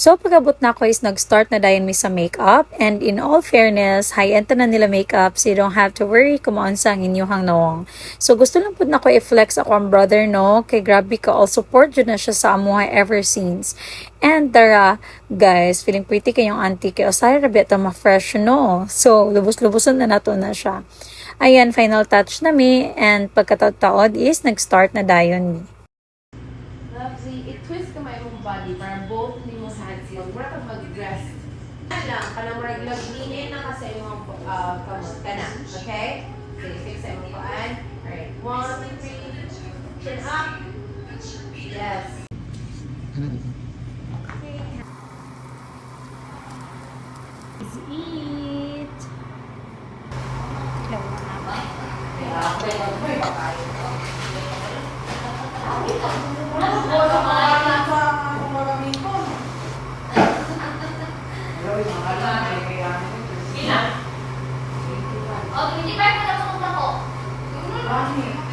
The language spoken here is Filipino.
So, pag-abot na ako is nag-start na dayon mi sa makeup. And in all fairness, high-end na nila makeup. So, you don't have to worry kung maunsa ang inyong nawong. So, gusto lang po na ko i-flex ako ang brother, no? Kay grabe ka all support dyan na siya sa amuha ever since. And tara, guys, feeling pretty kayong auntie. Kaya osay rabi ito ma-fresh, no? So, lubos-lubosan na nato na siya. Ayan, final touch na mi. And pagkataod is nag-start na dayon mi. Lovely. I-twist ka may mong body para both ni mo hands yung mura kang mag-rest. Lang, kanang mura laglinin na kasi yung kamot ka na. Okay? Okay, fix sa imong paan. Alright. 1, 2, 3. Chin up. Yes. Let's eat. Hello, mama. Oh, hindi pa ako na.